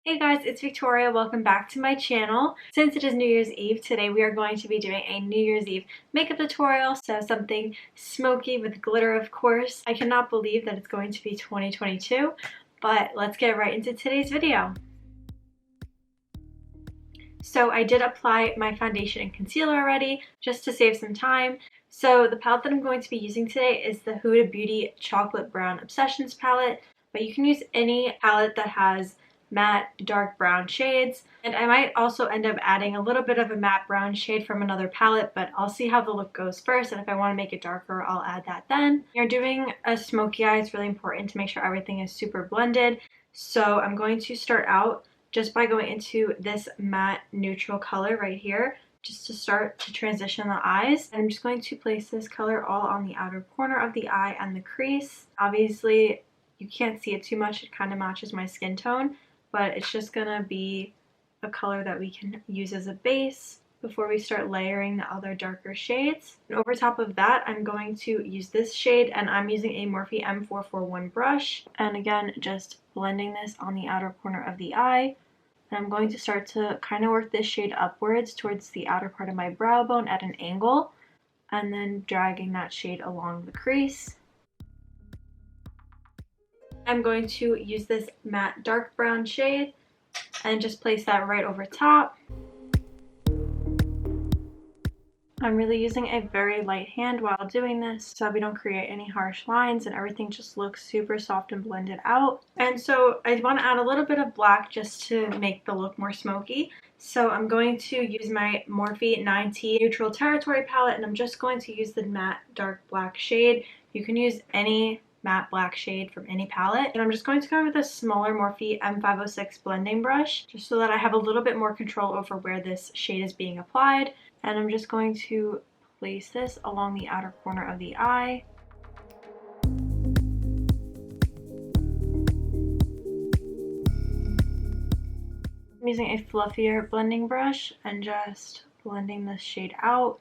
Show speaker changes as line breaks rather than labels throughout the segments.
Hey guys, it's Victoria. Welcome back to my channel. Since it is New Year's Eve, today we are going to be doing a New Year's Eve makeup tutorial, so something smoky with glitter, of course. I cannot believe that it's going to be 2022, but let's get right into today's video. So I did apply my foundation and concealer already, just to save some time. So the palette that I'm going to be using today is the Huda Beauty Chocolate Brown Obsessions palette, but you can use any palette that has matte dark brown shades, and I might also end up adding a little bit of a matte brown shade from another palette, but I'll see how the look goes first, and if I want to make it darker I'll add that then. When you're doing a smoky eye, it's really important to make sure everything is super blended, so I'm going to start out just by going into this matte neutral color right here, just to start to transition the eyes. And I'm just going to place this color all on the outer corner of the eye and the crease. Obviously you can't see it too much, it kind of matches my skin tone, but it's just gonna be a color that we can use as a base before we start layering the other darker shades. And over top of that, I'm going to use this shade, and I'm using a Morphe M441 brush. And again, just blending this on the outer corner of the eye. And I'm going to start to kind of work this shade upwards towards the outer part of my brow bone at an angle, and then dragging that shade along the crease. I'm going to use this matte dark brown shade and just place that right over top. I'm really using a very light hand while doing this so we don't create any harsh lines and everything just looks super soft and blended out. And so I want to add a little bit of black just to make the look more smoky. So I'm going to use my Morphe 9T Neutral Territory palette, and I'm just going to use the matte dark black shade. You can use any matte black shade from any palette, and I'm just going to go with a smaller Morphe M506 blending brush just so that I have a little bit more control over where this shade is being applied. And I'm just going to place this along the outer corner of the eye. I'm using a fluffier blending brush and just blending this shade out.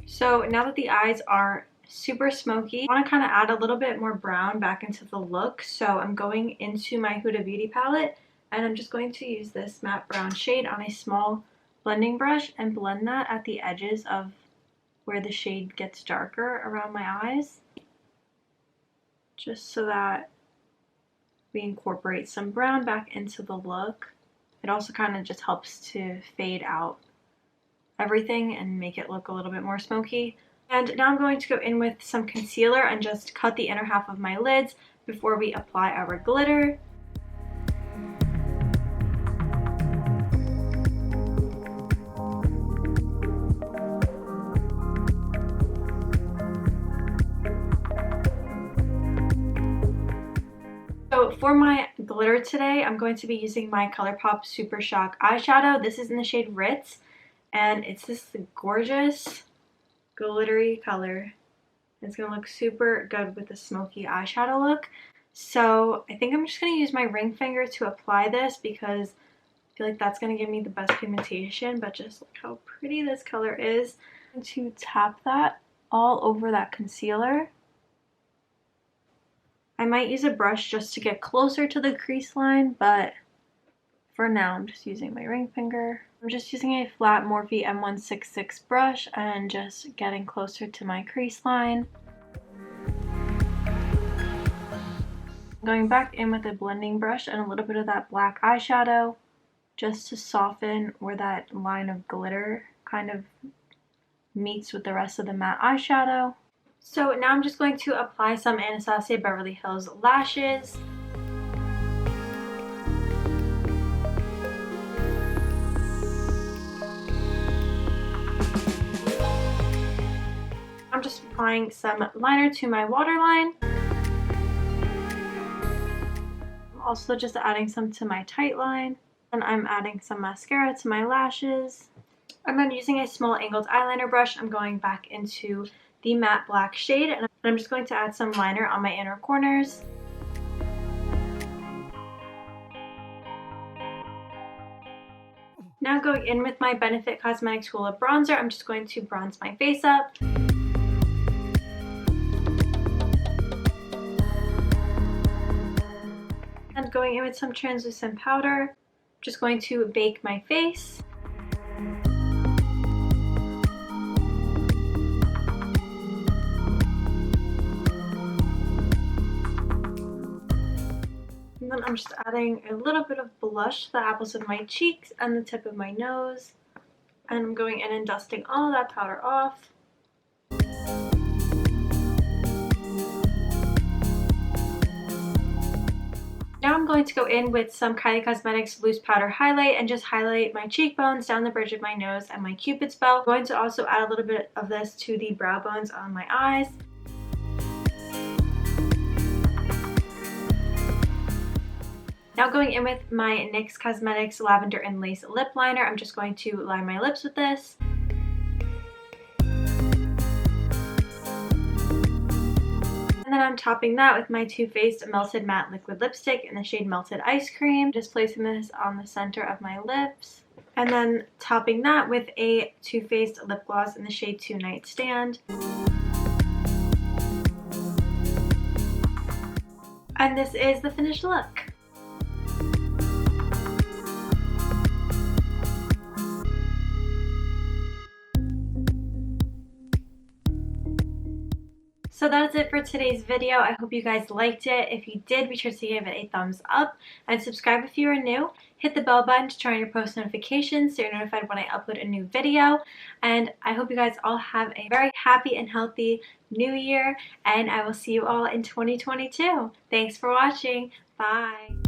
So now that the eyes are super smoky, I want to kind of add a little bit more brown back into the look. So I'm going into my Huda Beauty palette, and I'm just going to use this matte brown shade on a small blending brush and blend that at the edges of where the shade gets darker around my eyes, just so that we incorporate some brown back into the look. It also kind of just helps to fade out everything and make it look a little bit more smoky. And now I'm going to go in with some concealer and just cut the inner half of my lids before we apply our glitter. So for my glitter today, I'm going to be using my ColourPop Super Shock eyeshadow. This is in the shade Ritz, and it's this gorgeous glittery color. It's going to look super good with the smoky eyeshadow look. So I think I'm just going to use my ring finger to apply this because I feel like that's going to give me the best pigmentation, but just look how pretty this color is. I'm going to tap that all over that concealer. I might use a brush just to get closer to the crease line, but for now I'm just using my ring finger. I'm just using a flat Morphe M166 brush and just getting closer to my crease line. Going back in with a blending brush and a little bit of that black eyeshadow just to soften where that line of glitter kind of meets with the rest of the matte eyeshadow. So now I'm just going to apply some Anastasia Beverly Hills lashes. I'm just applying some liner to my waterline. I'm also just adding some to my tight line. And I'm adding some mascara to my lashes. And then using a small angled eyeliner brush, I'm going back into the matte black shade, and I'm just going to add some liner on my inner corners. Now going in with my Benefit Cosmetics Hoola bronzer, I'm just going to bronze my face up. And going in with some translucent powder, just going to bake my face. And then I'm just adding a little bit of blush to the apples of my cheeks and the tip of my nose. And I'm going in and dusting all of that powder off. Now I'm going to go in with some Kylie Cosmetics loose powder highlight and just highlight my cheekbones, down the bridge of my nose, and my cupid's bow. I'm going to also add a little bit of this to the brow bones on my eyes. Now going in with my NYX Cosmetics Lavender and Lace Lip Liner, I'm just going to line my lips with this. And then I'm topping that with my Too Faced Melted Matte Liquid Lipstick in the shade Melted Ice Cream. Just placing this on the center of my lips. And then topping that with a Too Faced lip gloss in the shade Two Night Stand. And this is the finished look. So that's it for today's video. I hope you guys liked it. If you did, be sure to give it a thumbs up and subscribe if you are new. Hit the bell button to turn on your post notifications so you're notified when I upload a new video. And I hope you guys all have a very happy and healthy new year, and I will see you all in 2022. Thanks for watching. Bye.